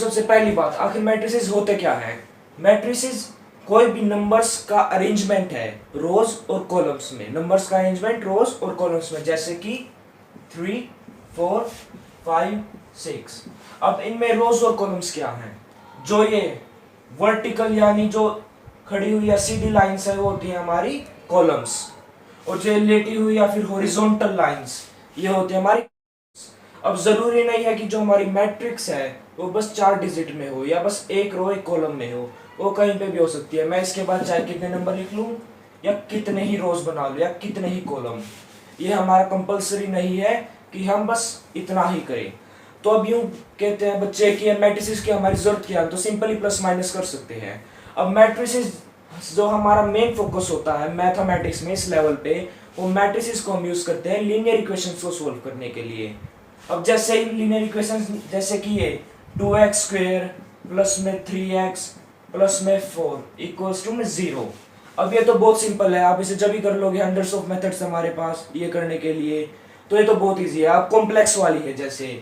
सबसे पहली बात, आखिर मैट्रिसेस होते क्या है? मैट्रिसेस कोई भी नंबर्स का अरेंजमेंट है रोज और कॉलम्स में। नंबर्स का अरेंजमेंट रोज और कॉलम्स में, जैसे कि 3, 4, 5, 6। अब इनमें रोज और कॉलम्स क्या हैं? जो ये वर्टिकल यानी जो खड़ी हुई या सीधी लाइंस है वो होती है हमारी कॉलम्स, और जो लेटी हुई या फिर हॉरिजॉन्टल लाइंस ये होती है हमारी। अब जरूरी नहीं है कि जो हमारी मैट्रिक्स है वो बस 4 डिजिट में हो या बस एक रो एक कॉलम में हो, वो कहीं पे भी हो सकती है। मैं इसके बाद चाहे कितने नंबर लिख लूं या कितने ही रोज बना लूं या कितने ही कॉलम, ये हमारा कंपलसरी नहीं है कि हम बस इतना ही करें। तो अब यूं कहते हैं बच्चे कि मैट्रिसेस की हमारी जरूरत क्या है, तो सिंपली प्लस माइनस कर सकते हैं। अब मैट्रिसेस जो हमारा मेन फोकस होता है मैथमेटिक्स में इस लेवल पे, वो मैट्रिसेस को हम यूज करते हैं लीनियर इक्वेशंस को सोल्व करने के लिए। अब जैसे ही लीनियर इक्वेशंस, जैसे कि ये 2x स्क्वायर प्लस में 3x प्लस में 4 इक्वल्स टू में 0। अब ये तो बहुत सिंपल है, आप इसे जब भी कर लोगे, हंड्रेड्स ऑफ मेथड्स हमारे पास ये करने के लिए, तो ये तो बहुत इजी है। अब कॉम्प्लेक्स वाली है, जैसे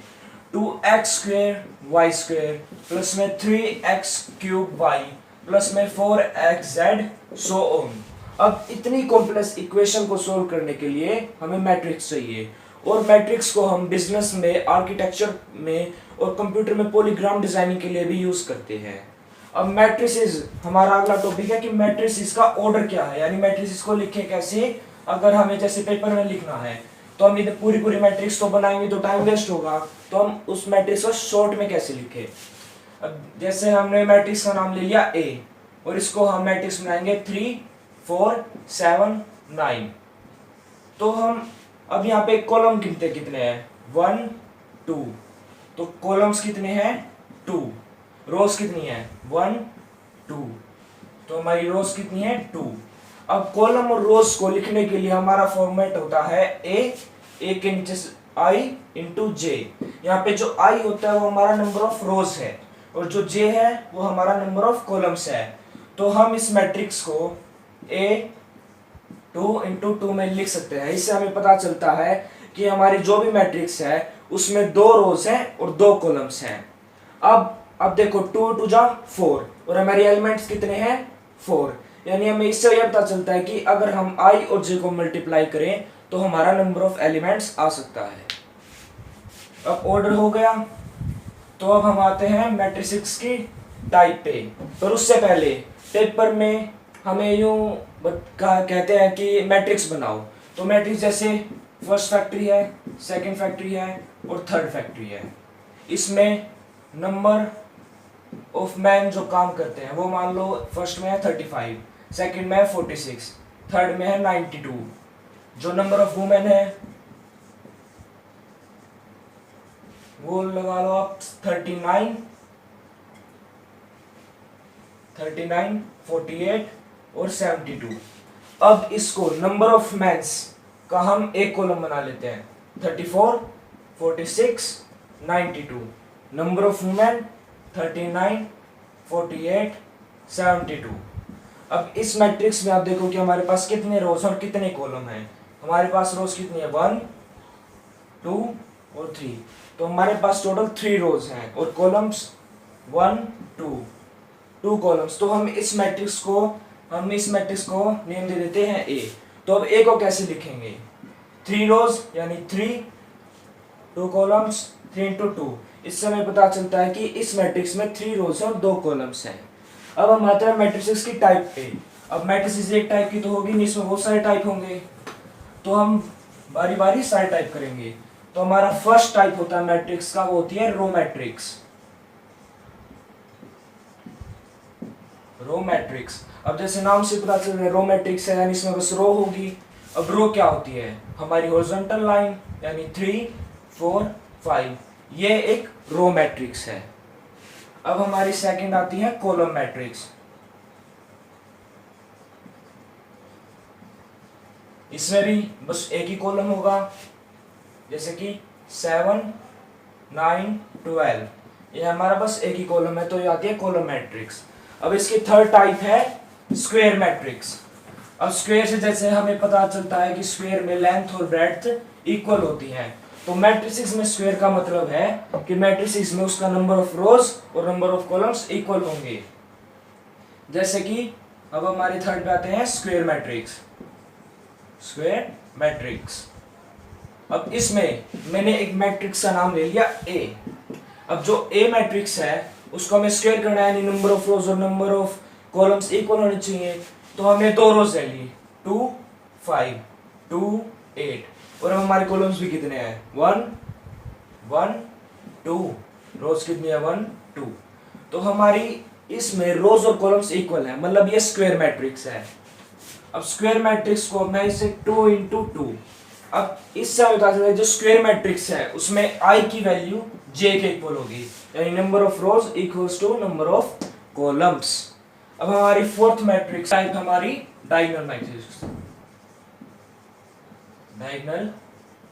2x square y square plus में 3x क्यूब y प्लस में 4xz सो ऑन। अब इतनी कॉम्प्लेक्स इक्वेशन को सोल्व करने के लिए हमें मैट्रिक्स चाहिए, और मैट्रिक्स को हम बिजनेस में, आर्किटेक्चर में और कंप्यूटर में पॉलीग्राम डिजाइनिंग के लिए भी यूज करते हैं। अब मैट्रिसेस हमारा अगला टॉपिक है कि मैट्रिसेस का ऑर्डर क्या है, यानी मैट्रिसेस को लिखें कैसे। अगर हमें जैसे पेपर में लिखना है तो हम ये पूरी मैट्रिक्स तो बनाएंगे तो टाइम वेस्ट होगा, तो हम उस मैट्रिक्स को शॉर्ट में कैसे लिखें। अब जैसे हमने मैट्रिक्स का नाम ले लिया A, और इसको हम मैट्रिक्स बनाएंगे 3, 4, 7, 9। तो हम अब यहाँ पे कॉलम कितने हैं? 1, 2। तो कॉलम्स कितने हैं? 2। रोज कितनी है? 1, 2। तो हमारी रोज कितनी है? 2। अब कॉलम और रोज को लिखने के लिए हमारा फॉर्मेट होता है ए के नीचे I इंटू जे। यहाँ पे जो I होता है वो हमारा नंबर ऑफ रोज है, और जो J है वो हमारा नंबर ऑफ कॉलम्स है। तो हम इस मैट्रिक्स को A 2 इंटू 2 में लिख सकते हैं। इससे हमें पता चलता है कि हमारी जो भी मैट्रिक्स है उसमें 2 रोज हैं और 2 कॉलम्स हैं। अब देखो 2 2 जा 4, और हमारे एलिमेंट्स कितने हैं? 4। यानी हमें इससे यह पता चलता है कि अगर हम I और J को मल्टीप्लाई करें तो हमारा नंबर ऑफ एलिमेंट्स आ सकता है। अब ऑर्डर हो गया, तो अब हम आते हैं मैट्रिसेस की टाइप पे। पर उससे पहले पेपर में हमें यूं कहते हैं कि मैट्रिक्स बनाओ, तो मैट्रिक्स जैसे फर्स्ट फैक्टरी है, सेकंड फैक्टरी है और थर्ड फैक्टरी है। इसमें नंबर ऑफ मैन जो काम करते हैं वो मान लो फर्स्ट में है 35, सेकंड में है 46, थर्ड में है 92। जो नंबर ऑफ वुमेन है वो लगा लो आप 39, 48 और 72। अब इसको नंबर ऑफ मैन्स का हम एक कॉलम बना लेते हैं, 34, 46, 92। Number of women 39, 48, 72। अब इस मैट्रिक्स में आप देखो कि हमारे पास कितने रोज और कितने कॉलम हैं। हमारे पास रोज कितनी है? 1, 2 और 3। तो हमारे पास टोटल 3 रोज हैं और कॉलम्स 1, 2 कॉलम्स। तो हम इस मैट्रिक्स को नेम दे देते हैं A। तो अब A को कैसे लिखेंगे? 3 रोज यानी 3, 2 कॉलम्स, 3 इंटू 2। इससे हमें पता चलता है कि इस मैट्रिक्स में 3 रोज और 2 कॉलम्स हैं। अब हम आते हैं मैट्रिसेस की टाइप पे। अब मैट्रिसेस एक टाइप की तो होगी नहीं, इसमें बहुत सारे टाइप होंगे, तो हम बारी बारी सारे टाइप करेंगे। तो हमारा फर्स्ट टाइप होता है मैट्रिक्स का, वो होती है रो मैट्रिक्स। रो मैट्रिक्स, अब जैसे नाम से पता चल रहा है रो मैट्रिक्स है यानी इसमें बस रो होगी। अब रो क्या होती है? हमारी हॉरिजॉन्टल लाइन, यानी 3, 4, 5, ये एक रो मैट्रिक्स है। अब हमारी सेकंड आती है कॉलम मैट्रिक्स। इसमें भी बस एक ही कॉलम होगा, जैसे कि 7, 9, 12, ये हमारा बस एक ही कॉलम है, तो ये आती है कॉलम मैट्रिक्स। अब इसकी थर्ड टाइप है स्क्वायर मैट्रिक्स। अब स्क्वायर से जैसे हमें पता चलता है कि स्क्वायर में लेंथ और ब्रेड्थ इक्वल होती हैं, तो मैट्रिसेस में स्क्वायर का मतलब है कि मैट्रिसेस में उसका नंबर ऑफ रोज और नंबर ऑफ कॉलम्स इक्वल होंगे। जैसे कि अब हमारे थर्ड पे आते हैं स्क्वायर मैट्रिक्स। स्क्वायर मैट्रिक्स, अब इसमें मैंने एक मैट्रिक्स का नाम ले लिया ए। अब जो ए मैट्रिक्स है उसको हमें स्क्वायर करना है, यानी नंबर ऑफ रोज और नंबर ऑफ कॉलम्स इक्वल होने चाहिए। तो हमने दो रोज ले ली, 2 5 2 8, और हमारे कॉलम्स भी कितने हैं, 1 1 2, रोज कितनी है 1 2। तो हमारी इसमें रोज और कॉलम्स इक्वल है, मतलब ये स्क्वायर मैट्रिक्स है। अब स्क्वायर मैट्रिक्स को मैं इसे 2 into 2, अब इससे हमें पता चला जो स्क्वायर मैट्रिक्स है उसमें आई की वैल्यू जे के इक्वल होगी, यानी number of rows equals to number of columns. अब हमारी फोर्थ मैट्रिक्स टाइप हमारी डायगोनल मैट्रिक्स। डायगोनल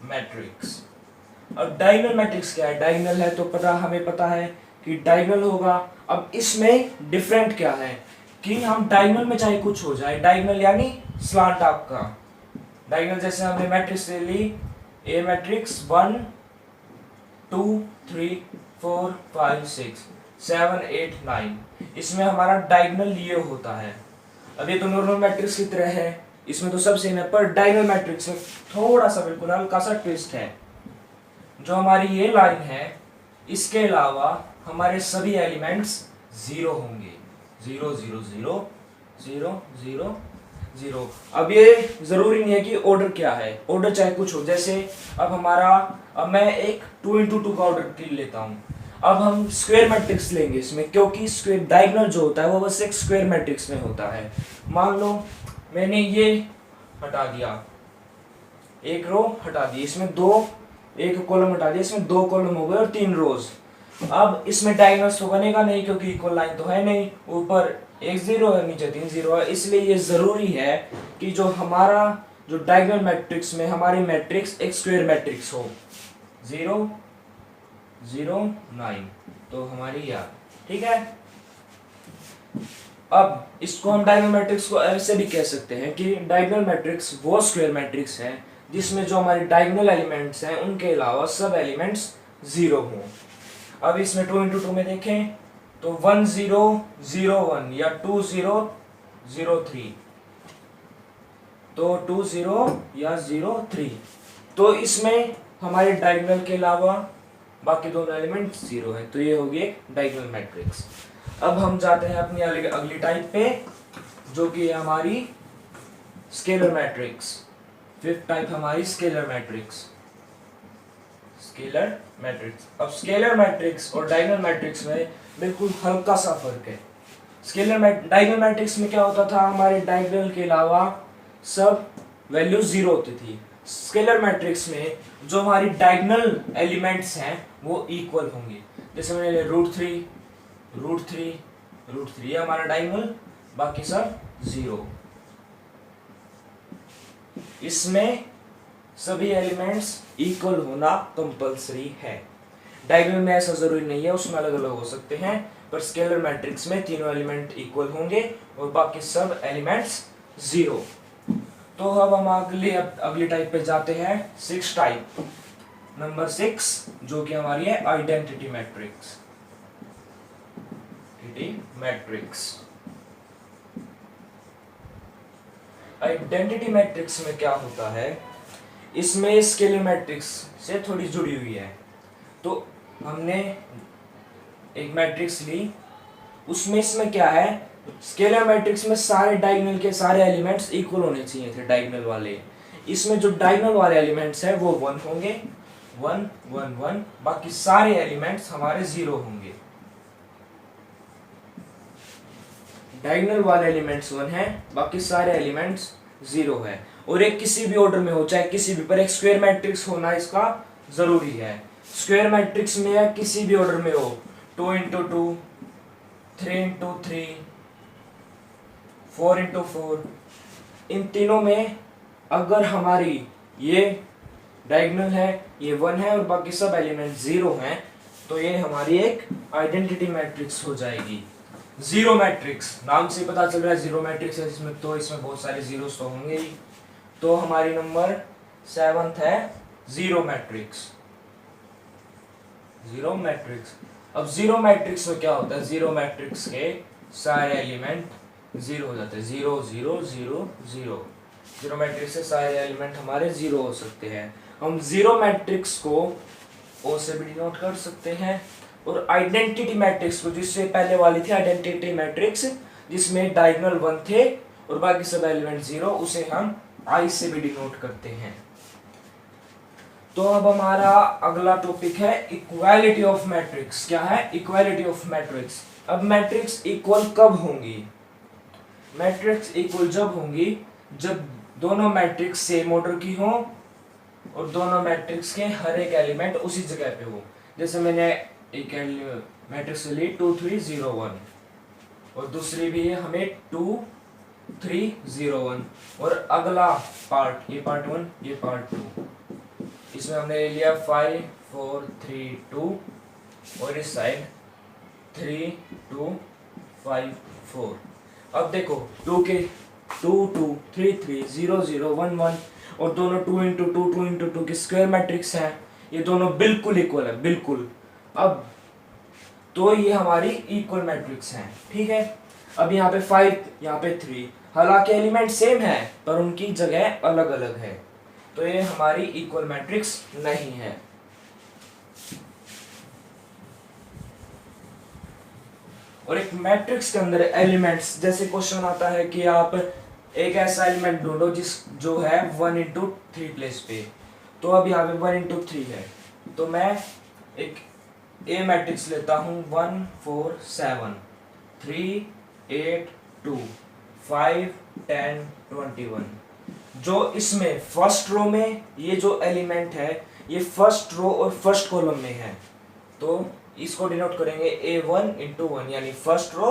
मैट्रिक्स, अब डायगोनल मैट्रिक्स क्या है, डायगोनल है तो हमें पता है कि डायगोनल होगा। अब इसमें डिफरेंट क्या है कि हम डायगोनल में चाहे कुछ हो जाए, डायगोनल यानी स्लांट आपका डायगोनल, जैसे हमने मैट्रिक्स ले ली ए मैट्रिक्स 1 2 3 4 5 6 7 8 9, इसमें हमारा डायगोनल ये होता है। अब ये तो नॉर्मल मैट्रिक्स की तरह है, इसमें तो सब सेम है, पर डायगोनल मैट्रिक्स में थोड़ा सा बिल्कुल हल्का सा ट्विस्ट है। जो हमारी ये लाइन है इसके अलावा हमारे सभी एलिमेंट्स जीरो होंगे, 0 0 0 0 0 0। अब ये जरूरी नहीं है कि ऑर्डर क्या है, ऑर्डर चाहे कुछ हो, जैसे अब हमारा, अब मैं एक 2 into 2 का ऑर्डर लेता हूँ। अब हम स्क्वायर मैट्रिक्स लेंगे इसमें, क्योंकि स्क्वायर डायगोनल जो होता है वो बस एक स्क्वायर मैट्रिक्स में होता है। मान लो मैंने ये हटा दिया, एक रो हटा दी, इसमें एक कॉलम हटा दिया, इसमें 2 कॉलम हो गए और 3 रोज। अब इसमें डायगोनल्स तो बनेगा नहीं क्योंकि इक्वल लाइन तो है नहीं, ऊपर एक 0 है नीचे 3 0 है, इसलिए ये जरूरी है कि जो हमारा जो डायगोनल मैट्रिक्स में हमारी मैट्रिक्स एक स्क्वायर मैट्रिक्स हो, 0 0 9, तो हमारी याद ठीक है। अब इसको हम डायगोनल मैट्रिक्स को ऐसे भी कह सकते हैं कि डायगोनल मैट्रिक्स वो स्क्वायर मैट्रिक्स है जिसमें जो हमारे डायगोनल एलिमेंट्स हैं उनके अलावा सब एलिमेंट्स 0 हों। अब इसमें 2 into 2 में देखें तो 1 0 0 1 या 2 0 0 3, तो 2 0 या 0 3, तो इसमें हमारे डायगोनल के अलावा बाकी दोनों एलिमेंट 0 है, तो ये होगी एक डायगोनल मैट्रिक्स। अब हम जाते हैं अपनी अगली टाइप पे जो कि हमारी स्केलर मैट्रिक्स। फिफ्थ टाइप हमारी स्केलर मैट्रिक्स। स्केलर मैट्रिक्स, अब स्केलर मैट्रिक्स और डायगोनल मैट्रिक्स में बिल्कुल हल्का सा फर्क है। डायगोनल मैट्रिक्स में क्या होता था, हमारे डायगोनल के अलावा सब वैल्यू 0 होती थी। स्केलर मैट्रिक्स में जो हमारी डायगोनल एलिमेंट्स हैं वो इक्वल होंगे, जैसे मैंने √3 √3 √3, ये हमारा डायगोनल, बाकी सब 0। इसमें सभी एलिमेंट्स इक्वल होना कंपलसरी है। डायगोनल में ऐसा जरूरी नहीं है, उसमें अलग अलग हो सकते हैं, पर स्केलर मैट्रिक्स में तीनों एलिमेंट इक्वल होंगे और बाकी सब एलिमेंट्स 0। तो अब हम अगली टाइप पे जाते हैं, 6 टाइप। नंबर 6 जो कि हमारी है आइडेंटिटी मैट्रिक्स। आइडेंटिटी मैट्रिक्स में क्या होता है, इसमें स्केलर मैट्रिक्स से थोड़ी जुड़ी हुई है। तो हमने एक मैट्रिक्स ली, उसमें इसमें क्या है, स्केलर मैट्रिक्स में सारे डायगोनल के सारे एलिमेंट्स इक्वल होने चाहिए थे, डायगोनल वाले। इसमें जो डायगोनल वाले एलिमेंट्स हैं वो 1 होंगे, 1 1 1, बाकी सारे एलिमेंट्स हमारे 0 होंगे। डायगोनल वाले एलिमेंट्स 1 है, बाकी सारे एलिमेंट्स 0 है, और एक किसी भी ऑर्डर में हो, चाहे किसी भी, पर एक स्क्वायर मैट्रिक्स होना इसका जरूरी है। स्क्वायर मैट्रिक्स में या किसी भी ऑर्डर में हो, 2 into 2 3 into 3 4 into 4, इन तीनों में अगर हमारी ये डायगोनल है, ये 1 है और बाकी सब एलिमेंट 0 हैं, तो ये हमारी एक आइडेंटिटी मैट्रिक्स हो जाएगी। जीरो मैट्रिक्स, नाम से पता चल रहा है जीरो मैट्रिक्स है, इसमें बहुत सारे जीरोस तो होंगे ही। तो हमारी नंबर 7th है जीरो मैट्रिक्स। Zero matrix. अब जीरो मैट्रिक्स में क्या होता है, जीरो मैट्रिक्स के सारे एलिमेंट जीरो हो जाते हैं, zero zero zero zero. Zero matrix से सारे एलिमेंट हमारे जीरो हो सकते हैं। हम जीरो मैट्रिक्स को ओ से भी डिनोट कर सकते हैं, और आइडेंटिटी मैट्रिक्स को, जिससे पहले वाली थी आइडेंटिटी मैट्रिक्स जिसमें डायगोनल 1 थे और बाकी सब एलिमेंट जीरो, उसे हम आई से भी डिनोट करते हैं। तो अब हमारा अगला टॉपिक है इक्वालिटी ऑफ मैट्रिक्स। क्या है इक्वालिटी ऑफ मैट्रिक्स। अब मैट्रिक्स इक्वल कब होंगी, मैट्रिक्स इक्वल जब होंगी जब दोनों मैट्रिक्स सेम ऑर्डर की हो और दोनों मैट्रिक्स के हर एक एलिमेंट उसी जगह पे हो। जैसे मैंने एक मैट्रिक्स ली 2 3 0 1 और दूसरी भी है हमें 2 3 0 1, और अगला पार्ट, ये पार्ट 1 ये पार्ट 2, इसमें हमने ले लिया 5 4 3 2 और इस साइड 3 2 5 4। अब देखो 2 के 2 2 3 3 0 0 1 1 और दोनों 2 इंटू 2 2 इंटू 2 की स्क्वायर मैट्रिक्स है, ये दोनों बिल्कुल इक्वल है, बिल्कुल। अब तो ये हमारी इक्वल मैट्रिक्स है, ठीक है। अब यहाँ पे 5 यहाँ पे 3, हालांकि एलिमेंट सेम है पर उनकी जगह अलग अलग है, तो ये हमारी इक्वल मैट्रिक्स नहीं है। और एक मैट्रिक्स के अंदर एलिमेंट्स, जैसे क्वेश्चन आता है कि आप एक ऐसा एलिमेंट ढूंढो जो है 1 इंटू 3 प्लेस पे, तो अब यहाँ पे 1 इंटू 3 है, तो मैं एक ए मैट्रिक्स लेता हूँ 1 4 7 3 8 2 5 10 21। जो इसमें फर्स्ट रो में ये जो एलिमेंट है ये फर्स्ट रो और फर्स्ट कॉलम में है, तो इसको डिनोट करेंगे A1 इंटू 1, यानी फर्स्ट रो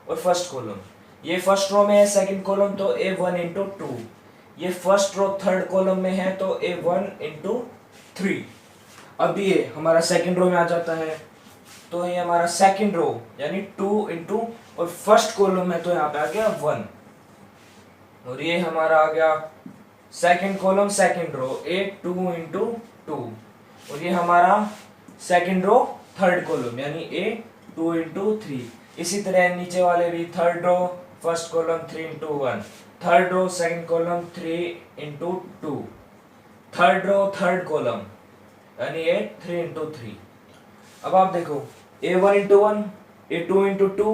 और फर्स्ट कॉलम। ये फर्स्ट रो में है सेकंड कॉलम तो A1 इंटू 2, ये फर्स्ट रो थर्ड कॉलम में है तो A1 इंटू 3। अब ये हमारा सेकंड रो में आ जाता है, तो ये हमारा सेकंड रो यानी 2 इंटू और फर्स्ट कॉलम है तो यहाँ पे आ गया 1, और ये हमारा आ गया second column second row A2 into 2, और ये हमारा सेकंड रो थर्ड कॉलम यानी A2 इंटू 3। इसी तरह नीचे वाले भी third row first column 3 into 1, third row second column 3 into 2, third row third column यानी ये 3 इंटू 3। अब आप देखो A1 into 1, A2 into 2,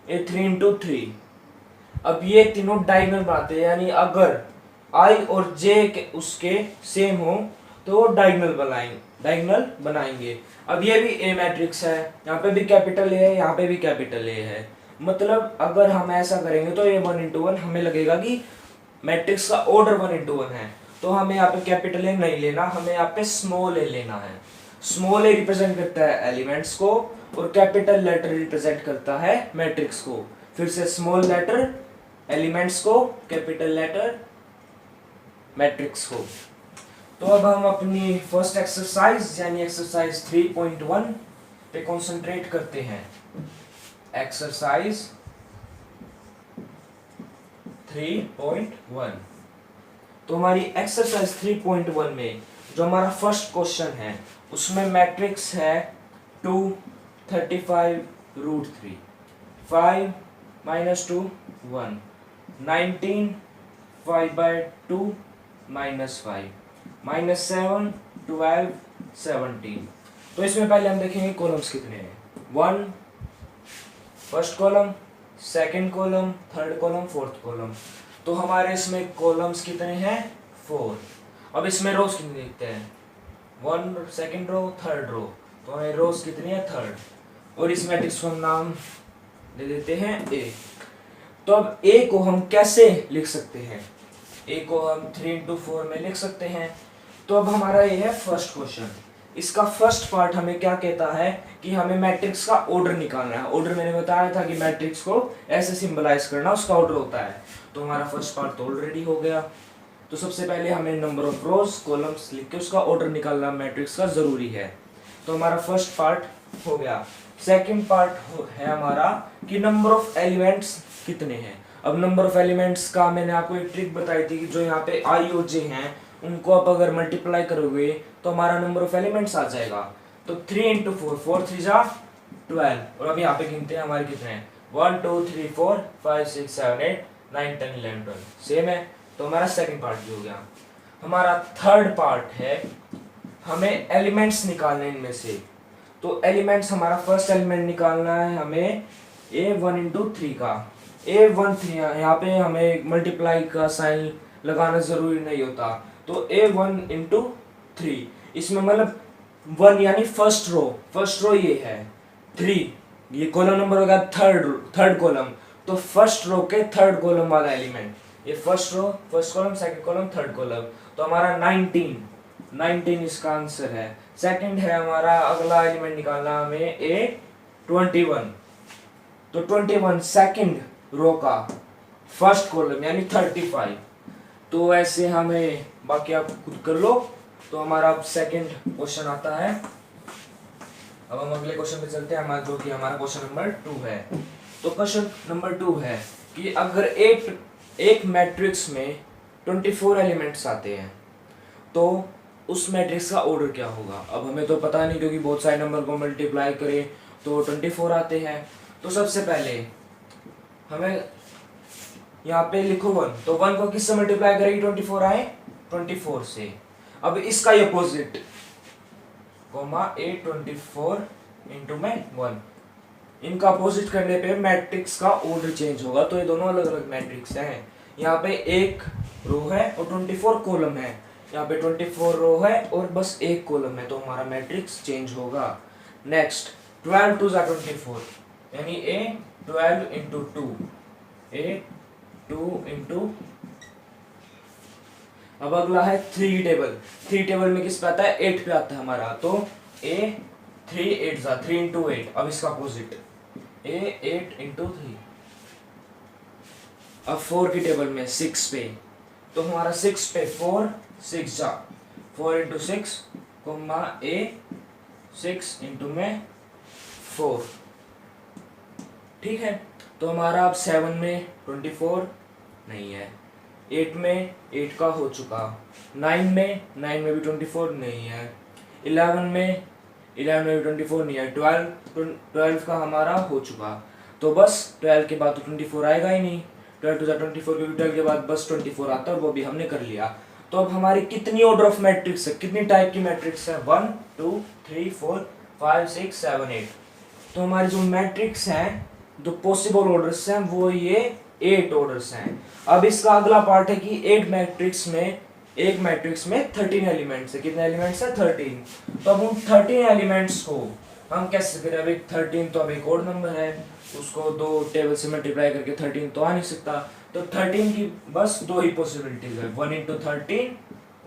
A3 into 3। अब ये तीनों डायगोनल बनाते हैं, यानी अगर I और J के उसके सेम हो तो वो डायगोनल बनाएंगे। अब ये भी ए मैट्रिक्स है, यहाँ पे भी कैपिटल ए है, यहाँ पे भी कैपिटल ए है, मतलब अगर हम ऐसा करेंगे तो ये 1 इंटू 1 हमें लगेगा कि मैट्रिक्स का ऑर्डर 1 इंटू 1 है, तो हमें यहाँ पे कैपिटल ए नहीं लेना, हमें यहाँ पे स्मॉल ए लेना है। स्मॉल ए रिप्रेजेंट करता है एलिमेंट्स को और कैपिटल लेटर रिप्रेजेंट करता है मैट्रिक्स को। फिर से स्मॉल लेटर एलिमेंट्स को, कैपिटल लेटर मैट्रिक्स को। तो अब हम अपनी फर्स्ट एक्सरसाइज यानी एक्सरसाइज 3.1 पे कंसंट्रेट करते हैं। एक्सरसाइज 3.1। तो हमारी एक्सरसाइज 3.1 में जो हमारा फर्स्ट क्वेश्चन है उसमें मैट्रिक्स है 2 35 रूट 3 5 -2 1 19 5/2 -5 -7 12 17। तो इसमें पहले हम देखेंगे कॉलम्स कितने हैं। 1 first column, second column, third column, fourth column. तो हमारे इसमें कॉलम्स कितने हैं 4। अब इसमें रोज कितने देखते हैं 1 सेकंड रो थर्ड रो, तो हमें रोज कितनी है 3rd। और इस मैट्रिक्स को हम नाम दे देते हैं A। तो अब A को हम कैसे लिख सकते हैं, A को हम 3 इंटू 4 में लिख सकते हैं। तो अब हमारा ये है फर्स्ट क्वेश्चन। इसका फर्स्ट पार्ट हमें क्या कहता है कि हमें मैट्रिक्स का ऑर्डर निकालना है। ऑर्डर मैंने बताया था कि मैट्रिक्स को ऐसे सिंबलाइज करना उसका ऑर्डर होता है। तो हमारा फर्स्ट पार्ट तो ऑलरेडी हो गया। तो सबसे पहले हमें नंबर ऑफ रोज कॉलम्स लिख के उसका ऑर्डर निकालना मैट्रिक्स का जरूरी है। तो हमारा फर्स्ट पार्ट हो गया। सेकंड पार्ट है हमारा कि नंबर ऑफ एलिमेंट्स कितने हैं। अब नंबर ऑफ एलिमेंट्स का मैंने आपको एक ट्रिक बताई थी कि जो यहाँ पे I और J हैं उनको आप अगर मल्टीप्लाई करोगे तो हमारा नंबर ऑफ एलिमेंट्स आ जाएगा। तो 3 इंटू 4, 4 3 जा 12। और अब यहाँ पे गिनते हैं हमारे कितने हैं, 1 2 3 4 5 6 7 8 9 10 11 12 सेम है। तो हमारा सेकंड पार्ट भी हो गया। हमारा थर्ड पार्ट है, हमें एलिमेंट्स निकालने इनमें से। तो एलिमेंट्स, हमारा फर्स्ट एलिमेंट निकालना है हमें a1 इंटू 3 का। a1 3, यहाँ पे हमें मल्टीप्लाई का साइन लगाना जरूरी नहीं होता। तो a1 इंटू 3, इसमें मतलब 1 यानी फर्स्ट रो ये है, 3 ये कॉलम नंबर होगा, थर्ड कॉलम। तो फर्स्ट रो के थर्ड कॉलम वाला एलिमेंट, ये first row, first column, second column, third column. तो हमारा 19 इसका आंसर है। सेकंड है हमारा, अगला एलिमेंट निकालना हमें a21। तो 21 सेकंड रो का फर्स्ट कॉलम यानी 35। तो ऐसे हमें, बाकी आप खुद कर लो। तो हमारा अब सेकंड क्वेश्चन आता है। अब हम अगले क्वेश्चन पे चलते हैं, हमारा जो कि हमारा क्वेश्चन नंबर 2 है। तो क्वेश्चन नंबर 2 है कि अगर एक मैट्रिक्स में 24 एलिमेंट्स आते हैं तो उस मैट्रिक्स का ऑर्डर क्या होगा। अब हमें तो पता नहीं, क्योंकि बहुत सारे नंबर को मल्टीप्लाई करें तो 24 आते हैं। तो सबसे पहले हमें यहाँ पे लिखो 1, तो 1 को किससे मल्टीप्लाई करेगी 24 आए, 24 से। अब इसका ये अपोजिट कोमा a24 इंटू में 1, इनका अपोजिट करने पे मैट्रिक्स का ऑर्डर चेंज होगा। तो ये दोनों अलग अलग मैट्रिक्स हैं। यहाँ पे एक रो है और 24 कॉलम है, यहाँ पे 24 रो है और बस एक कॉलम है, तो हमारा मैट्रिक्स चेंज होगा। नेक्स्ट 12 2 जा 24, यानी a12 इंटू 2, a2 इंटू। अब अगला है 3 टेबल। 3 टेबल में किस पे आता है, 8 पे आता है हमारा। तो a3 8 जा 3 इंटू 8। अब इसका अपोजिट a8 इंटू 3। अब 4 की टेबल में 6 पे, तो हमारा 6 पे 4 6 जा 4 इंटू 6 कोमा a6 इंटू में 4। ठीक है। तो हमारा अब 7 में 24 नहीं है, 8 में 8 का हो चुका, 9 में भी 24 नहीं है, 11 में भी 24 नहीं है, 12 का हमारा हो चुका। तो बस 12 के बाद तो 24 आएगा ही नहीं, 12 to 24, क्योंकि 12 के बाद बस 24 आता है, वो भी हमने कर लिया। तो अब हमारी कितनी ऑर्डर ऑफ मैट्रिक्स है, कितनी टाइप की मैट्रिक्स है, 1 2 3 4 5 6 7 8। तो हमारी जो मैट्रिक्स है, जो पॉसिबल ऑर्डर्स हैं, वो ये 8 ऑर्डर्स हैं। अब इसका अगला पार्ट है कि एक मैट्रिक्स में 13 एलिमेंट्स है। कितने एलिमेंट्स है, 13। तो अब उन 13 एलिमेंट्स को हम कैसे करें। अब 13 तो अब एक और नंबर है, उसको 2 टेबल से मल्टीप्लाई करके 13 तो आ नहीं सकता। तो 13 की बस 2 ही पॉसिबिलिटीज है, 1 इंटू 13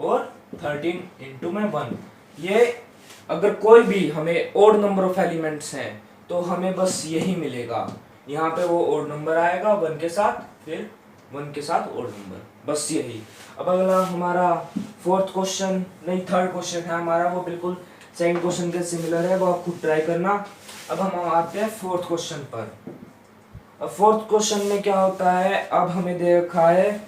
और 13 इंटू में 1। ये अगर कोई भी हमें ओड नंबर ऑफ एलिमेंट्स हैं तो हमें बस यही मिलेगा। यहाँ पे वो ओड नंबर आएगा 1 के साथ, फिर 1 के साथ ओड नंबर, बस यही। अब अगला हमारा थर्ड क्वेश्चन है हमारा, वो बिल्कुल सेकंड क्वेश्चन के सिमिलर है, वो आप खुद ट्राई करना। अब हम आते हैं फोर्थ क्वेश्चन पर। अब फोर्थ क्वेश्चन में क्या होता है, अब हमें दे रखा है,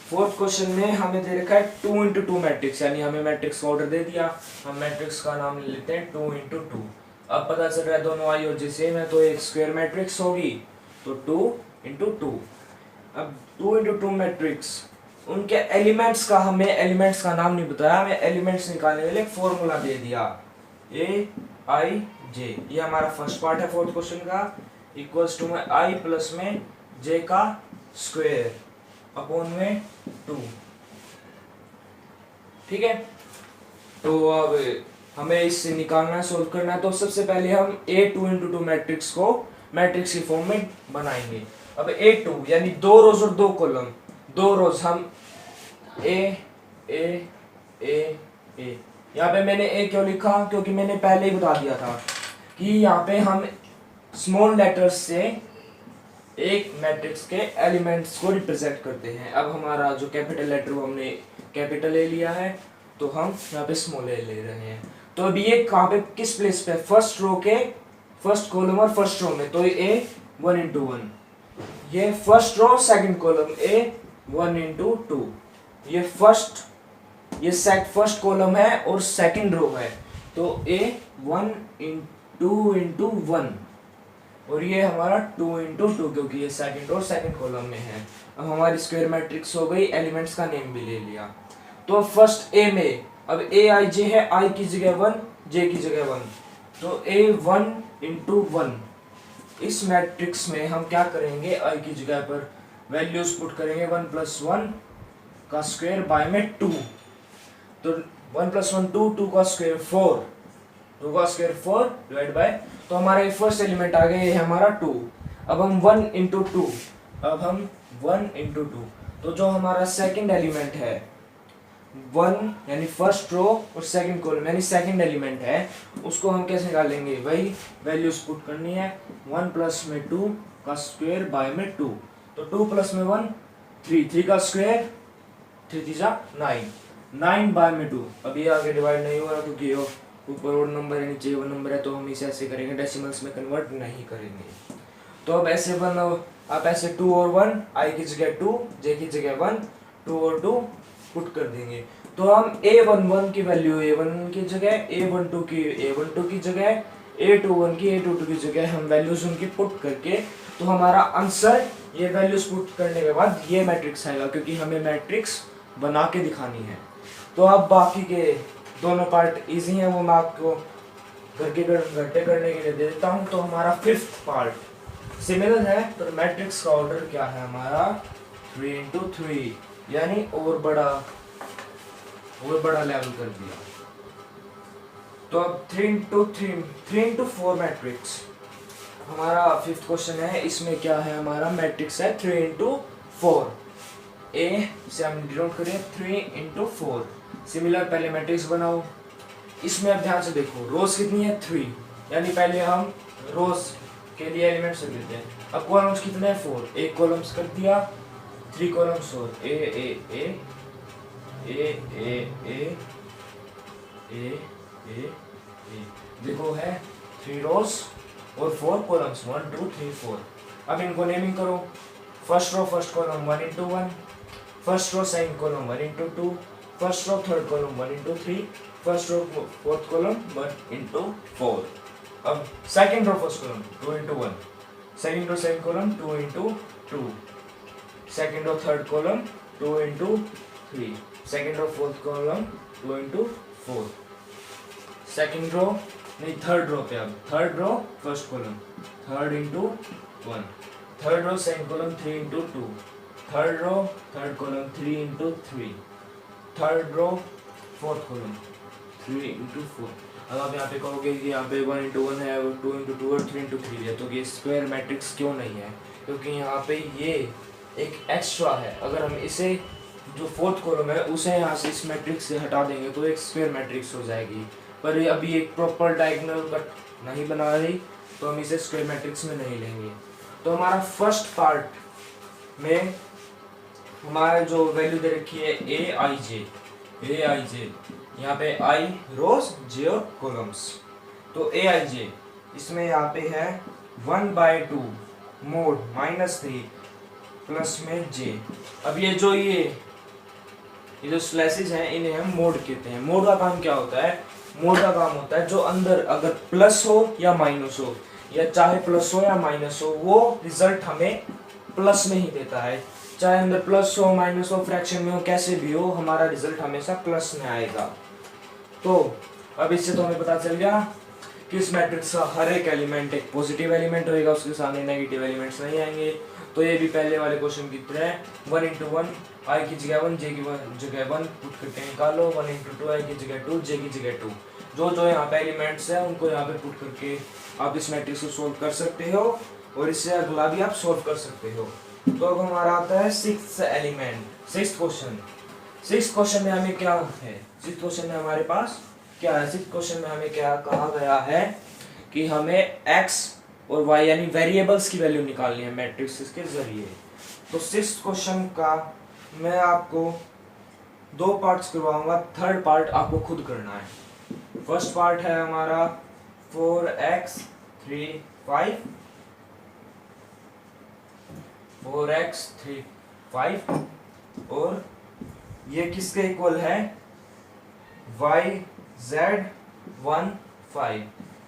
फोर्थ क्वेश्चन में हमें दे रखा है 2 इंटू 2 मैट्रिक्स, यानी हमें मैट्रिक्स का ऑर्डर दे दिया, हम मैट्रिक्स का नाम ले लेते हैं 2 इंटू 2। अब पता चल रहा है दोनों आई और जे सेम है, तो एक स्क्वायर मैट्रिक्स होगी, तो 2 इंटू 2। अब 2 इंटू 2 मैट्रिक्स, उनके एलिमेंट्स का हमें एलिमेंट्स का नाम नहीं बताया, हमें एलिमेंट्स निकालने के लिए एक फॉर्मूला दे दिया, ए आई जे। ये हमारा फर्स्ट पार्ट है फोर्थ क्वेश्चन का, इक्वल्स टू में आई प्लस में जे का स्क्वायर अपॉन में 2। ठीक है। तो अब हमें इससे निकालना है, सोल्व करना है। तो सबसे पहले हम A2 इंटू 2 मैट्रिक्स को मैट्रिक्स की फॉर्म में बनाएंगे। अब A2 यानी 2 रोज और 2 कॉलम, 2 रोज हम ए ए ए ए। यहाँ पे मैंने ए क्यों लिखा, क्योंकि मैंने पहले ही बता दिया था कि यहाँ पे हम स्मॉल लेटर्स से एक मैट्रिक्स के एलिमेंट्स को रिप्रेजेंट करते हैं। अब हमारा जो कैपिटल लेटर वो हमने कैपिटल ए लिया है, तो हम यहाँ पे स्मॉल ए ले रहे हैं। तो अब ये कहाँ पे, किस प्लेस पे, फर्स्ट रो के फर्स्ट कॉलम और फर्स्ट रो में, तो ये 1 इंटू 1, ये first row second column A 1 into 2, ये फर्स्ट कॉलम है और सेकंड रो है, तो A 1 और ये हमारा 2 क्योंकि ये सेकंड और सेकंड कॉलम में है। अब हमारी स्क्वायर मैट्रिक्स हो गई, एलिमेंट्स का नेम भी ले लिया। तो अब फर्स्ट ए में अब ए आई जे है, आई की जगह 1, जे की जगह 1, तो ए 1 इस मैट्रिक्स में हम क्या करेंगे, आई की जगह पर वैल्यूज पुट करेंगे 1 + 1 का स्क्वायर बाय में 2, तो 1 + 1 2 का स्क्वायर 4, 2 का स्क्वायर 4 डिवाइड बाय, तो हमारा ये फर्स्ट एलिमेंट आ गया, ये है हमारा 2। अब हम 1 × 2, अब हम 1 × 2, तो जो हमारा सेकंड एलिमेंट है 1 यानी फर्स्ट रो और सेकंड कॉलम यानी सेकंड एलिमेंट है, उसको हम कैसे निकालेंगे, वही वैल्यूज पुट करनी है, 1 + में 2 का स्क्वायर बाय में 2, तो 2 + में 1 3 का स्क्वायर 3 × 9, 9 बाय में 2। अब ये आगे डिवाइड नहीं हो रहा क्योंकि ये ऊपर और नंबर है नीचे वन नंबर है, तो हम इसे ऐसे करेंगे, डेसिमल्स में कन्वर्ट नहीं करेंगे। तो अब ऐसे आप ऐसे 2 और 1, आई की जगह 2, जे की जगह 1, 2 और 2 पुट कर देंगे। तो हम a11 की वैल्यू a11 की जगह, a12 की a12 की जगह, a21 की a22 की जगह हम वैल्यूज उनकी पुट करके, तो हमारा आंसर ये वैल्यूज पुट करने के बाद ये मैट्रिक्स आएगा, क्योंकि हमें मैट्रिक्स बना के दिखानी है। तो अब बाकी के दोनों पार्ट इजी हैं, वो मैं आपको घंटे करने के लिए दे देता हूँ। तो हमारा फिफ्थ पार्ट सिमिलर है, तो मैट्रिक्स का ऑर्डर क्या है हमारा 3 × 3, यानी और बड़ा लेवल कर दिया। तो अब 3 × 4 मैट्रिक्स हमारा फिफ्थ क्वेश्चन है। इसमें क्या है, हमारा मैट्रिक्स है 3 × 4, ए से हम डिनोट करें 3 × 4। सिमिलर पहले मैट्रिक्स बनाओ। इसमें अब ध्यान से देखो, रोज कितनी है 3, यानी पहले हम रोज के लिए एलिमेंट्स रख देते हैं। अब कॉलम्स कितने हैं 4, एक कॉलम्स कर दिया, 3 कॉलम्स और ए ए ए ए ए ए ए ए ए देखो है 3 रोज और 4 कॉलम्स 1 2 3 4। अब इनको नेमिंग करो, first row first column 1 × 1, first row second column 1 × 2, first row third column 1 × 3, first row fourth column 1 × 4। अब second row first column 2 × 1, second row second column 2 × 2, second row third column 2 × 3, second row fourth column 2 × 4, second row नहीं third row पे, अब third row first column 3 × 1, third row second column 3 × 2, third row third column 3 × 3, third row fourth column 3 × 4। अब आप यहाँ पे कहोगे कि यहाँ पे 1 × 1 है, 2 × 2 और 3 × 3 है, तो ये स्क्वायर मैट्रिक्स क्यों नहीं है, क्योंकि यहाँ पे ये एक एक्स्ट्रा है। अगर हम इसे जो फोर्थ कॉलम है उसे यहाँ से इस मैट्रिक्स से हटा देंगे तो एक स्क्वायर मैट्रिक्स हो जाएगी, पर ये अभी एक प्रॉपर डायगोनल कट नहीं बना रही, तो हम इसे स्क्वायर मैट्रिक्स में नहीं लेंगे। तो हमारा फर्स्ट पार्ट में हमारा जो वैल्यू दे रखी है ए आई जे, यहाँ पे आई रोज जे और कॉलम्स, तो ए आई जे इसमें यहाँ पे है 1/2 मोड -3 प्लस में जे। अब ये जो स्लैसेस हैं इन्हें हम मोड कहते हैं। मोड का काम क्या होता है, मोड का काम होता है जो अंदर अगर प्लस हो या माइनस हो, या चाहे प्लस हो या माइनस हो, वो रिजल्ट हमें प्लस में ही देता है। चाहे अंदर प्लस हो माइनस हो फ्रैक्शन में हो कैसे भी हो, हमारा रिजल्ट हमेशा प्लस में आएगा। तो अब इससे तो हमें पता चल गया कि इस मैट्रिक्स का हर एक एलिमेंट एक पॉजिटिव एलिमेंट होएगा, उसके सामने नेगेटिव एलिमेंट्स नहीं आएंगे। तो ये भी पहले वाले क्वेश्चन की तरह 1 × 1 आई की जगह 1 जे की जगह 1 पुट करके निकालो, 1 × 2 आई की जगह 2 जे की जगह 2। जो यहाँ पे एलिमेंट्स है उनको यहाँ पे पुट करके आप इस मैट्रिक्स को सोल्व कर सकते हो, और इससे अगला भी आप सोल्व कर सकते हो। तो अब हमारा आता है सिक्स्थ एलिमेंट, सिक्स्थ क्वेश्चन में हमें क्या है, सिक्स्थ क्वेश्चन में हमारे पास क्या है, सिक्स्थ क्वेश्चन में हमें क्या कहा गया है कि हमें x और y यानी वेरिएबल्स की वैल्यू निकालनी है मैट्रिक्स के जरिए। तो सिक्स्थ क्वेश्चन का मैं आपको 2 पार्ट्स करवाऊंगा, थर्ड पार्ट आपको खुद करना है। फर्स्ट पार्ट है हमारा 4x 3 5 और ये किसके इक्वल है, y z 1 5।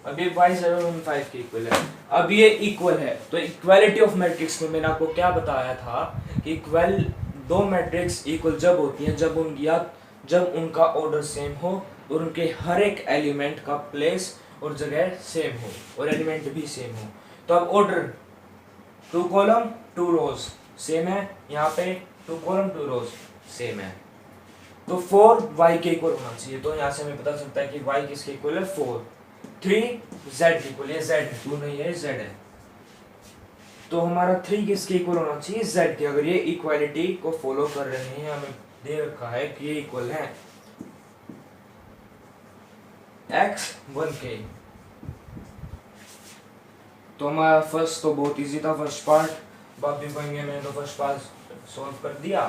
अब ये y0 1 5 के इक्वल है। अब ये इक्वल है, तो इक्वालिटी ऑफ मैट्रिक्स में मैंने आपको क्या बताया था कि इक्वल दो मैट्रिक्स इक्वल जब होती हैं जब उनका ऑर्डर सेम हो और उनके हर एक एलिमेंट का प्लेस और जगह सेम हो और एलिमेंट भी सेम हो। तो अब ऑर्डर 2 कॉलम 2 रोज सेम है, यहाँ पे 2 कॉलम 2 रोज सेम है, तो 4 y के इक्वल होना चाहिए। तो यहाँ से हमें पता चलता है कि y किसके इक्वल है 4। 3 z के इक्वल, ये z है, 2 नहीं है, z है, तो हमारा 3 किसके इक्वल होना चाहिए z के। अगर ये इक्वालिटी को फॉलो कर रहे हैं, हमें दे रखा है कि ये इक्वल है x 1 के, तो हमारा फर्स्ट तो बहुत इजी था, फर्स्ट पार्ट आप भी कहेंगे मैंने तो फर्स्ट पार्ट सॉल्व कर दिया,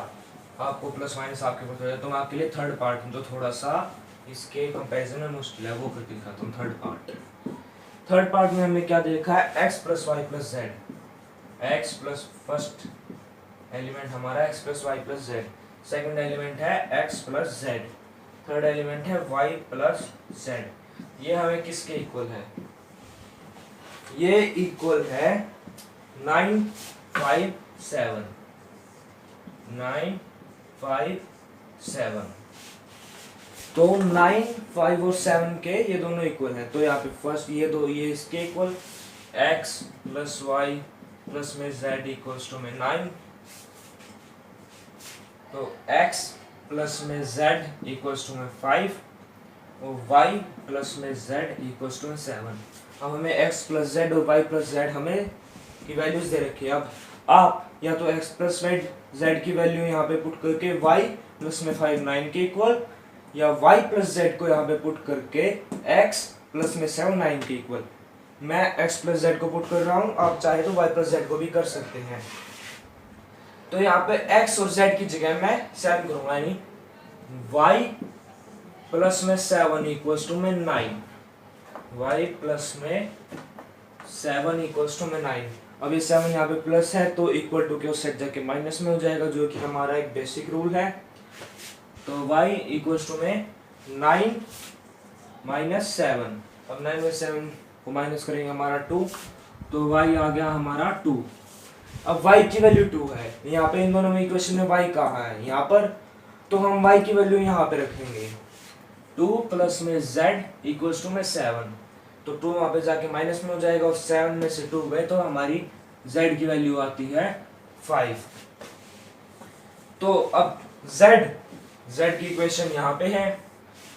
आपको प्लस माइनस आपके पास हो जाए। तो मैं आपके लिए थर्ड पार्ट जो थोड़ा सा इसके कंपैरिजन में मुश्किल है वो करके दिखाता हूँ। थर्ड पार्ट में हमने क्या देखा है x plus y plus z. X plus first element हमारा x plus y plus z, second element है x plus z, third element है y प्लस जेड। ये हमें किसके इक्वल है, ये इक्वल है 9 5 7 9 5 7। तो 9 5 और 7 के ये दोनों इक्वल हैं, तो यहाँ पे फर्स्ट ये इसके equal x plus y plus में z इक्वल्स टू में 9, तो x प्लस में z इक्वल्स टू में 5 और y प्लस में z इक्वल्स टू में 7। अब हमें x प्लस z और y प्लस z हमें की वैल्यूज दे रखी है। अब आप या तो x प्लस z की वैल्यू यहाँ पे पुट करके y प्लस में 5 9 के इक्वल, या y प्लस z को यहाँ पे पुट करके x प्लस में 7 9 के इक्वल। मैं x प्लस z को पुट कर रहा हूँ, आप चाहे तो y प्लस z को भी कर सकते हैं। तो यहाँ पे x और z की जगह मैं 7 करूँगा, यानी y प्लस में 7 इक्वल्स टू में 9, y प्लस में 7 इक्वल्स टू में 9। अब ये 7 यहाँ पे प्लस है तो इक्वल टू के उस सेट जाके माइनस में हो जाएगा, जो कि हमारा एक बेसिक रूल है। तो y इक्वल्स टू में 9 माइनस 7, अब 9 में 7 को माइनस करेंगे हमारा 2, तो y आ गया हमारा 2। अब y की वैल्यू 2 है, यहाँ पे इन दोनों में इक्वेशन में y कहाँ है यहाँ पर, तो हम y की वैल्यू यहाँ पे रखेंगे 2 प्लस में z इक्वल्स टू में 7, तो 2 वहाँ पे जाके माइनस में हो जाएगा और 7 में से 2 गए तो हमारी z की वैल्यू आती है 5। तो अब z की इक्वेशन यहाँ पे है,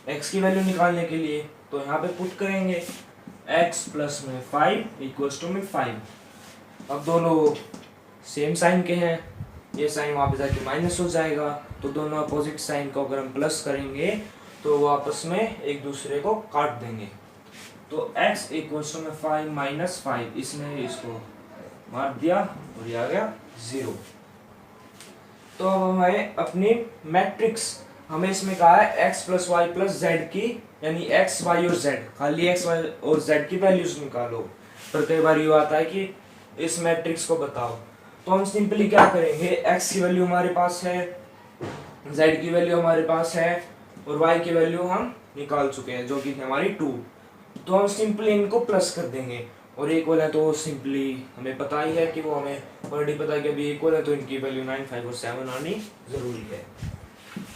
x की वैल्यू निकालने के लिए तो यहाँ पे पुट करेंगे x प्लस में 5 इक्वल्स टू में 5। अब दोनों सेम साइन के हैं, ये साइन वहाँ पे जाके माइनस हो जाएगा, तो दोनों अपोजिट साइन को अगर हम प्लस करेंगे तो वो आपस में एक दूसरे को काट देंगे। तो x इक्वल्स टू में 5 माइनस 5, इसने इसको मार दिया और ये आ गया 0। तो अब हमें अपनी मैट्रिक्स, हमें इसमें कहा है x plus y plus z की, यानी x y और z, खाली x y और z की वैल्यूज निकालो। पर कई बार ये आता है कि इस मैट्रिक्स को बताओ, तो हम सिंपली क्या करेंगे, x की वैल्यू हमारे पास है, z की वैल्यू हमारे पास है और y की वैल्यू हम निकाल चुके हैं जो कि हमारी 2, तो हम सिंपली इनको प्लस कर देंगे और इक्वल है तो सिंपली हमें पता ही है कि वो हमें ऑलरेडी पता है कि अभी इक्वल है, तो इनकी वैल्यू 9 5 और 7 आनी जरूरी है।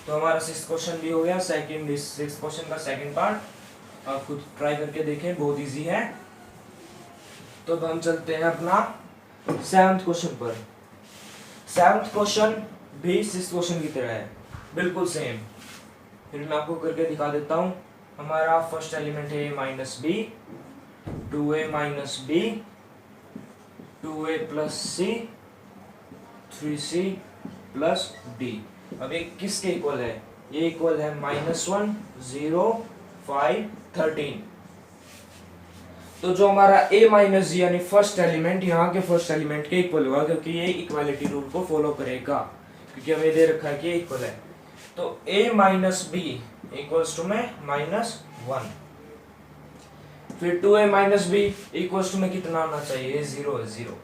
तो हमारा 6th क्वेश्चन भी हो गया, 6th क्वेश्चन का सेकंड पार्ट आप खुद ट्राई करके देखें, बहुत इजी है। तो अब हम चलते हैं अपना 7th क्वेश्चन पर। 7th क्वेश्चन भी 6th क्वेश्चन की तरह है, बिल्कुल सेम, फिर मैं आपको करके दिखा देता हूँ। हमारा फर्स्ट एलिमेंट है minus B, 2a minus B, 2a plus C, 3c plus D. अब ये किसके इक्वल है, ये इक्वल है -1 0 5 13। तो जो हमारा a माइनस जी यानी फर्स्ट एलिमेंट यहाँ के फर्स्ट एलिमेंट के इक्वल होगा, क्योंकि ये इक्वालिटी रूल को फॉलो करेगा, क्योंकि हमें दे रखा है कि इक्वल है। तो a minus b equals to में -1, फिर 2a minus b equals to में कितना आना चाहिए, 0 है, 0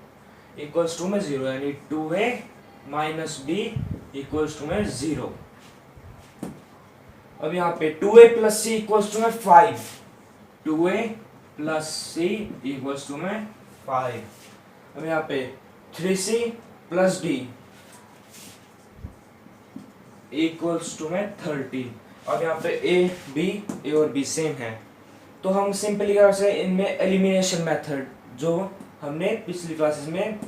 इक्वल्स टू में 0, यानी 2a minus b equals to में 0। अब यहाँ पे 2a plus C equals to में 5, 2a plus c equals to में 5। अब यहाँ पे 3c plus d equals to में 30। अब यहाँ पे ए और बी सेम है, तो हम सिंपली से इनमें एलिमिनेशन मेथड जो हमने पिछली क्लासेस में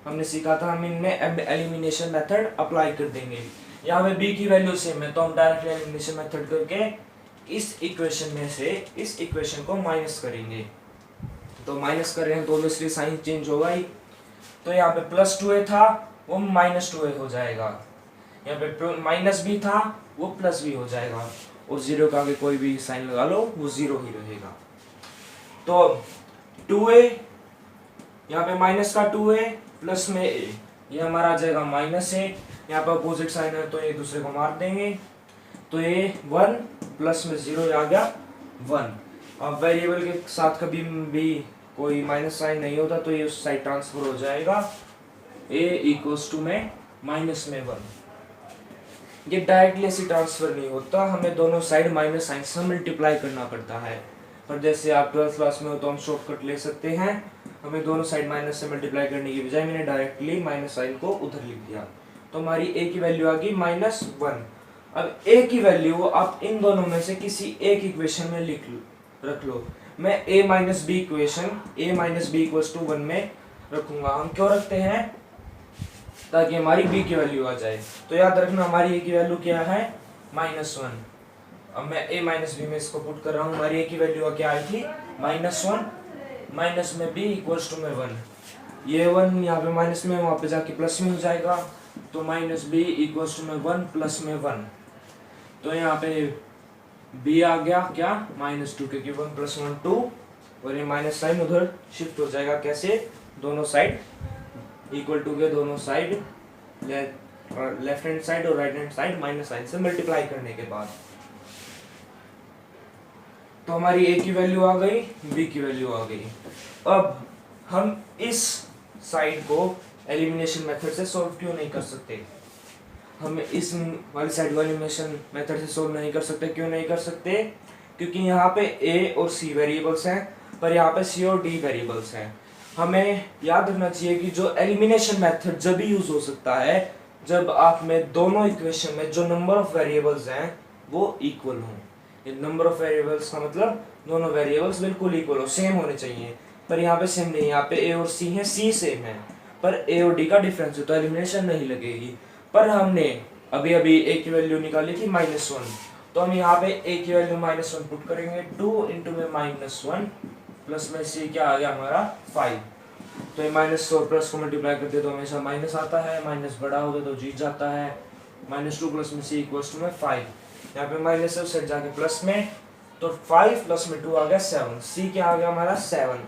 हमने सीखा था, हम इनमें एलिमिनेशन मेथड अप्लाई कर देंगे। यहाँ पे बी की वैल्यू सेम है, तो हम डायरेक्टली एलिमिनेशन मेथड करके इस इक्वेशन में से इस इक्वेशन को माइनस करेंगे। तो माइनस कर रहे हैं तो ऑब्वियसली साइन चेंज होगा ही, तो यहाँ पे प्लस 2a था वो माइनस 2a हो जाएगा, यहाँ पे माइनस भी था वो प्लस भी हो जाएगा, और जीरो का आगे कोई भी साइन लगा लो वो जीरो ही रहेगा। तो 2a यहाँ पे माइनस का 2a प्लस में a, ये हमारा आ जाएगा माइनस a, यहाँ पे अपोजिट साइन है तो एक दूसरे को मार देंगे, तो ये 1 प्लस में 0 आ गया 1। अब वेरिएबल के साथ कभी भी कोई माइनस साइन नहीं होता तो ये उस साइड ट्रांसफर हो जाएगा, a इक्वल्स टू में माइनस में 1। ये डायरेक्टली ऐसे ट्रांसफर नहीं होता, हमें दोनों साइड माइनस साइन से मल्टीप्लाई करना पड़ता है। पर जैसे आप 12th क्लास में हो तो हम शॉर्टकट ले सकते हैं, हमें दोनों साइड माइनस से मल्टीप्लाई करने की बजाय मैंने डायरेक्टली माइनस साइन को उधर लिख दिया, तो हमारी a की वैल्यू आ गई -1। अब a की वैल्यू आप इन दोनों में से किसी एक इक्वेशन में रख लो। मैं a minus b equation a minus b equals to 1 में रखूंगा। हम क्यों रखते हैं? ताकि हमारी b की वैल्यू आ जाए। तो याद रखना हमारी a की वैल्यू क्या है? -1। अब मैं a माइनस बी में इसको पुट कर रहा हूँ, हमारी a की वैल्यू क्या आई थी? -1 माइनस में b इक्वल्स टू में 1। ये 1 यहाँ पे माइनस में वहाँ पे जाके प्लस में हो जाएगा, तो माइनस b इक्वल्स टू में 1 प्लस में 1। तो यहाँ पे b आ गया क्या? -2, क्योंकि 1 प्लस 1 2, और ये माइनस साइन उधर शिफ्ट हो जाएगा। कैसे? दोनों साइड इक्वल टू के दोनों साइड लेफ्ट हैंड साइड और right hand side minus sign से मल्टीप्लाई करने के बाद, तो हमारी a की वैल्यू आ गई, b की वैल्यू आ गई। अब हम इस साइड को एलिमिनेशन मेथड से सॉल्व क्यों नहीं कर सकते? हम इस वाली साइड को एलिमिनेशन मेथड से सॉल्व नहीं कर सकते। क्यों नहीं कर सकते? क्योंकि यहाँ पे a और c वेरिएबल्स हैं, पर यहाँ पे c और d वेरिएबल्स हैं। हमें याद रखना चाहिए कि जो एलिमिनेशन मेथड जब भी यूज हो सकता है जब आप में दोनों इक्वेशन में जो नंबर ऑफ वेरिएबल्स हैं वो इक्वल हों। नंबर ऑफ वेरिएबल्स का मतलब दोनों वेरिएबल्स बिल्कुल इक्वल हो, सेम होने चाहिए। पर यहाँ पे सेम नहीं, यहाँ पे a और c है, c सेम है, पर a और d का डिफरेंस है, तो एलिमिनेशन नहीं लगेगी। पर हमने अभी अभी a की वैल्यू निकाली थी -1, तो हम यहाँ पे a की वैल्यू -1 पुट करेंगे। 2 इंटू में -1 प्लस में c क्या आ गया हमारा 5। तो ये माइनस और प्लस को मल्टीप्लाई करते तो हमेशा माइनस आता है, माइनस बड़ा होता तो जीत जाता है। -2 प्लस में c इक्वल्स टू में 5। यहाँ पे माइनस है उस साइड जाके प्लस में, तो 5 प्लस में 2 आ गया 7। c क्या आ गया हमारा 7।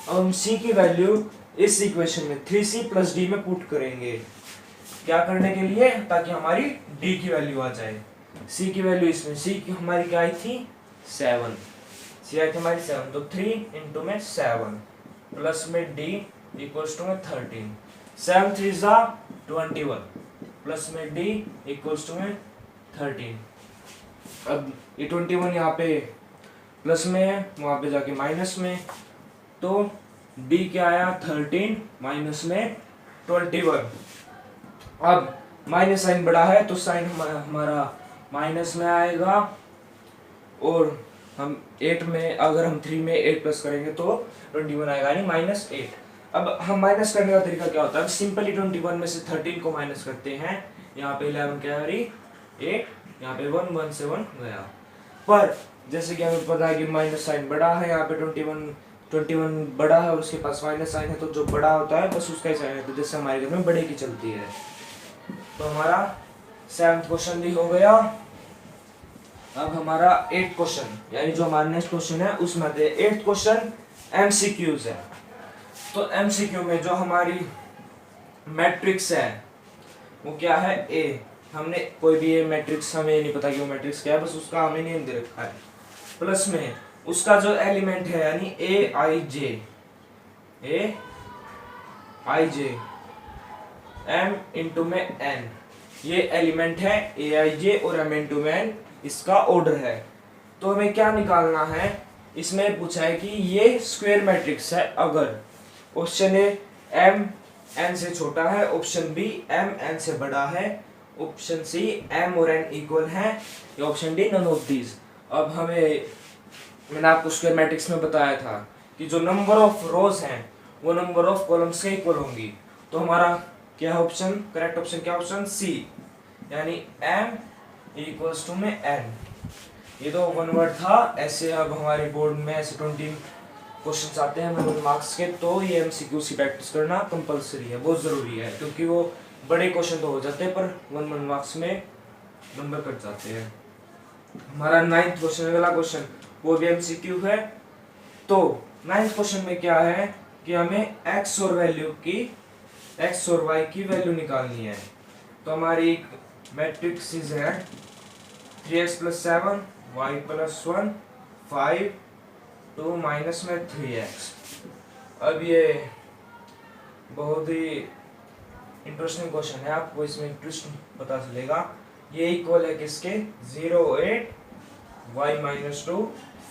अब हम c की वैल्यू इस इक्वेशन में 3c प्लस d में पुट करेंगे। क्या करने के लिए? ताकि हमारी d की वैल्यू आ जाए। c की वैल्यू इसमें c की हमारी क्या आई थी 7, c आई थी हमारी 7, तो 3 इंटू में 7 प्लस में d इक्वल्स टू में 13। 7 3 जा 21 प्लस में d इक्वल्स टू में 13। अब ये 21 यहाँ पे प्लस में है, वहाँ पे जाके माइनस में, तो d क्या आया 13 माइनस में 21। अब माइनस साइन बड़ा है तो साइन हमारा माइनस में आएगा, और हम 8 में अगर हम 3 में 8 प्लस करेंगे तो 21 आएगा, यानी -8। अब हम माइनस करने का तरीका क्या होता है? सिंपली 21 में से 13 को माइनस करते हैं। यहाँ पे 11 क्या रही 8, यहाँ पे 1 1 से 1 गया। पर जैसे कि हमें पता है कि माइनस साइन बड़ा है, यहाँ पे 21 बड़ा है और उसके पास माइनस साइन है, तो जो बड़ा होता है बस उसका ही साइन है, तो जैसे हमारे घर में बड़े की चलती है। तो हमारा 7th क्वेश्चन भी हो गया। अब हमारा 8th क्वेश्चन, यानी जो हमारा नेक्स्ट क्वेश्चन है उसमें 8th क्वेश्चन MCQs है। तो MCQ में जो हमारी मैट्रिक्स है वो क्या है? A। हमने कोई भी ये मैट्रिक्स, हमें नहीं पता कि वो मैट्रिक्स क्या है, बस उसका हमें नेम दे रखा है। प्लस में उसका जो एलिमेंट है यानी Aij M इंटू में N, ये एलिमेंट है Aij और M इंटू में N, इसका ऑर्डर है। तो हमें क्या निकालना है? इसमें पूछा है कि ये स्क्वायर मैट्रिक्स है अगर ऑप्शन ए m n से छोटा है, ऑप्शन बी m n से बड़ा है, ऑप्शन सी m और n इक्वल है, या option d none of these. अब मैंने आपको स्क्वायर मैट्रिक्स में बताया था कि जो नंबर ऑफ रोज हैं वो नंबर ऑफ कॉलम्स के इक्वल होंगी। तो हमारा क्या है ऑप्शन, करेक्ट ऑप्शन क्या ऑप्शन सी, यानी m इक्वल्स टू में n। ये तो वन वर्ड था। ऐसे अब हमारे बोर्ड में ऐसे 20 क्वेश्चंस आते हैं 1 मार्क्स के, तो ये एमसीक्यूज की प्रैक्टिस करना कंपलसरी है, बहुत ज़रूरी है, क्योंकि वो बड़े क्वेश्चन तो हो जाते हैं पर 1 मार्क्स में नंबर कट जाते हैं। हमारा 9th क्वेश्चन, अगला क्वेश्चन वो भी एमसीक्यू है। तो 9th क्वेश्चन में क्या है कि हमें x और y की वैल्यू निकालनी है। तो हमारी मैट्रिक्स है 3x + 7 y + 1 5 2 माइनस में 3x। अब ये बहुत ही इंटरेस्टिंग क्वेश्चन है, आपको इसमें ट्विस्ट पता चलेगा। ये इक्वल है किसके, 0 8 y - 2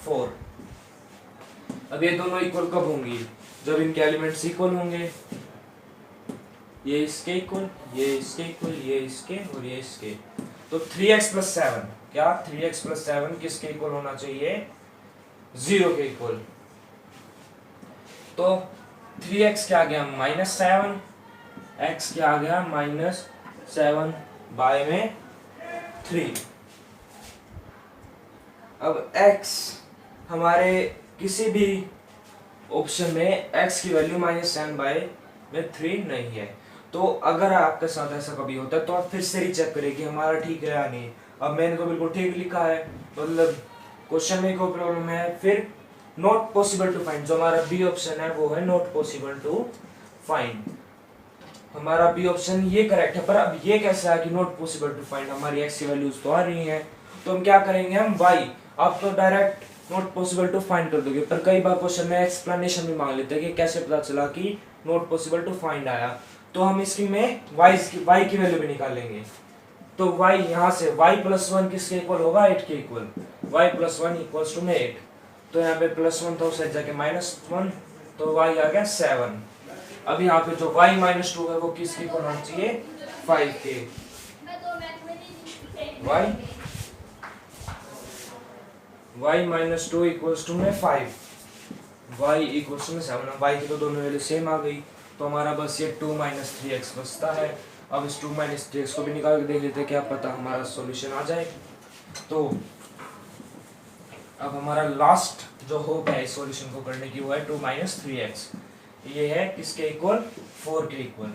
4। अब ये दोनों इक्वल कब होंगी, जब इनके एलिमेंट्स इक्वल होंगे। ये इसके इक्वल, ये इसके इक्वल, ये इसके और ये इसके। तो 3x + 7 क्या, 3x + 7 किसके इक्वल होना चाहिए, 0 के इक्वल। तो 3x क्या आ गया -7, x क्या आ गया -7 बाय में 3। अब x हमारे किसी भी ऑप्शन में x की वैल्यू -7 बाय में 3 नहीं है। तो अगर आपके साथ ऐसा कभी होता है तो आप फिर से रीचेक करें कि हमारा ठीक है या नहीं। अब मैंने तो बिल्कुल ठीक लिखा है, मतलब क्वेश्चन में कोई प्रॉब्लम है। फिर नॉट पॉसिबल टू फाइंड, जो हमारा बी ऑप्शन है वो है नॉट पॉसिबल टू फाइंड। हमारा बी ऑप्शन ये करेक्ट है, पर अब ये कैसा है कि नॉट पॉसिबल टू फाइंड, हमारी एक्स की वैल्यूज तो आ रही हैं। तो हम क्या करेंगे, हम वाई, आप तो direct not possible to find कर दोगे, पर कई बार क्वेश्चन में एक्सप्लेनेशन भी मांग लेते हैं कि कैसे पता चला कि नॉट पॉसिबल टू फाइंड आया। तो हम इसकी में वाई की वैल्यू भी निकालेंगे। तो y यहाँ से y + 1 किसके इक्वल होगा, 8 के इक्वल। y + 1 इक्वल्स टू में 8। तो यहाँ पे +1 था उस साइड जाके -1, तो y आ गया 7। अब यहाँ पे जो y - 2 है वो किसके इक्वल होना चाहिए, 5 के। y - 2 इक्वल्स टू में 5, y इक्वल्स टू में 7। y की तो दोनों वैल्यू सेम आ गई, तो हमारा बस ये 2 - 3x बचता है। अब इस 2 - 3x को भी निकाल के देख लेते हैं, क्या पता हमारा सॉल्यूशन आ जाए। तो अब हमारा लास्ट जो होप है इस सॉल्यूशन को करने की वो है 2 - 3x। ये है किसके इक्वल, 4 के इक्वल।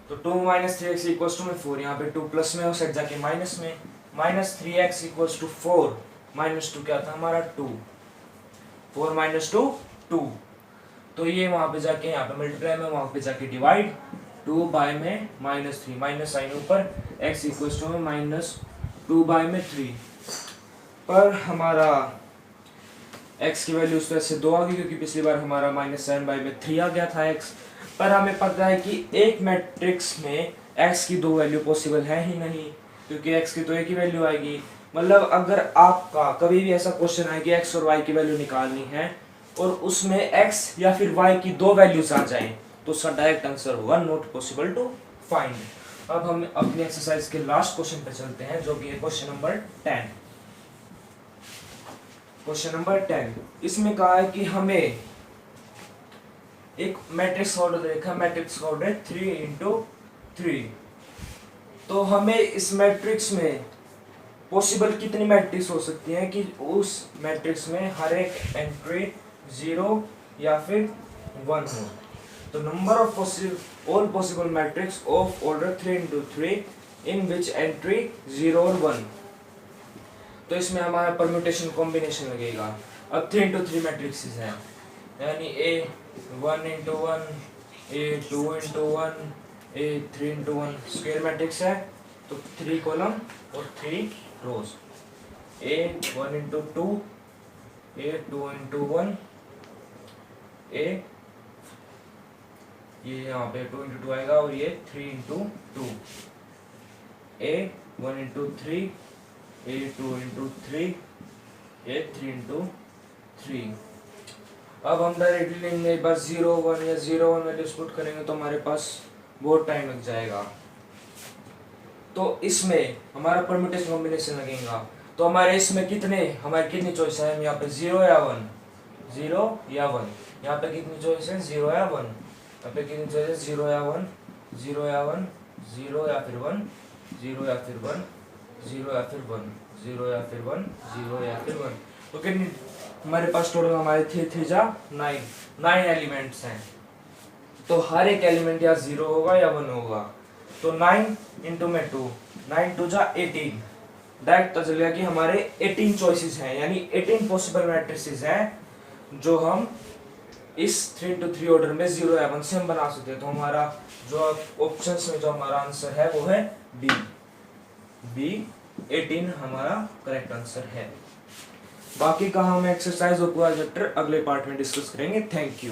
तो 2 - 3x इक्वल्स टू में 4, यहाँ पे 2 प्लस में और सेट जाके माइनस में, -3x इक्वल्स टू 4 -2 क्या था हमारा 2, 4 - 2 2। तो ये वहां पे जाके यहाँ पे मल्टीप्लाई में, वहां पे जाके डिवाइड, 2 बाय में -3, माइनस साइन ऊपर, x इक्वल्स टू में -2 बाय में 3। पर हमारा x की वैल्यू तो ऐसे 2 आ गई, क्योंकि पिछली बार हमारा -7 बाय में 3 आ गया था x। पर हमें पता है कि एक मैट्रिक्स में x की 2 वैल्यू पॉसिबल है ही नहीं, क्योंकि x की तो एक ही वैल्यू आएगी। मतलब अगर आपका कभी भी ऐसा क्वेश्चन आए कि x और y की वैल्यू निकालनी है और उसमें x या फिर y की 2 वैल्यूज आ जाएं, तो उसका डायरेक्ट आंसर होगा नॉट पॉसिबल टू फाइंड। अब हम अपनी एक्सरसाइज के लास्ट क्वेश्चन पे चलते हैं, जो कि है क्वेश्चन नंबर 10। क्वेश्चन नंबर 10, इसमें कहा है कि हमें एक मैट्रिक्स ऑर्डर देखा, मैट्रिक्स ऑर्डर 3 × 3। तो हमें इस मैट्रिक्स में पॉसिबल कितनी मैट्रिक्स हो सकती हैं कि उस मैट्रिक्स में हर एक एंट्री 0 या फिर 1 हो। तो number of all possible matrix of order 3 × 3 in which entry 0 और 1। तो इसमें हमारा परम्यूटेशन कॉम्बिनेशन लगेगा। अब 3 × 3 मैट्रिक्सेस हैं, यानी A1 × 1, A2 × 1, A3 × 1 square matrix है। तो 3 कॉलम और 3 रोज, A1 × 2, A2 × 1, ये यहाँ पे 2 × 2 आएगा, और ये 3 × 2, A1 × 3, A2 × 3, A3 × 3। अब हम डायरेक्टली लेंगे, एक बार 0 1 या 0 1 वैल्यूज पुट करेंगे तो हमारे पास बहुत टाइम लग जाएगा। तो इसमें हमारा परम्यूटेशन कॉम्बिनेशन लगेगा, तो हमारे इसमें हमारी कितनी चॉइस है, हम यहाँ पे 0 या 1, 0 या 1, यहाँ पे कितनी चॉइस है, 0 या 1, यहाँ पे कितनी चॉइस है, 0 या 1, 0 या 1, 0 या फिर 1, 0 या फिर 1, 0 या फिर 1, 0 या फिर 1, 0 या फिर 1। तो कितनी हमारे पास टोटल हमारे 3 3 जा 9 एलिमेंट्स हैं। तो हर एक एलिमेंट या 0 होगा या 1 होगा। तो 9 इंटू में 2, 9 2 जा 18। डायरेक्ट पता चल गया कि हमारे 18 चॉइसेस हैं, यानी 18 पॉसिबल मैट्रिसेस हैं जो हम इस 3 into 3 ऑर्डर में 0 या 1 से हम बना सकते हैं। तो हमारा जो ऑप्शंस में जो हमारा आंसर है वो है बी 18 हमारा करेक्ट आंसर है। बाकी का हम एक्सरसाइज और पूरा चैप्टर अगले पार्ट में डिस्कस करेंगे। Thank you.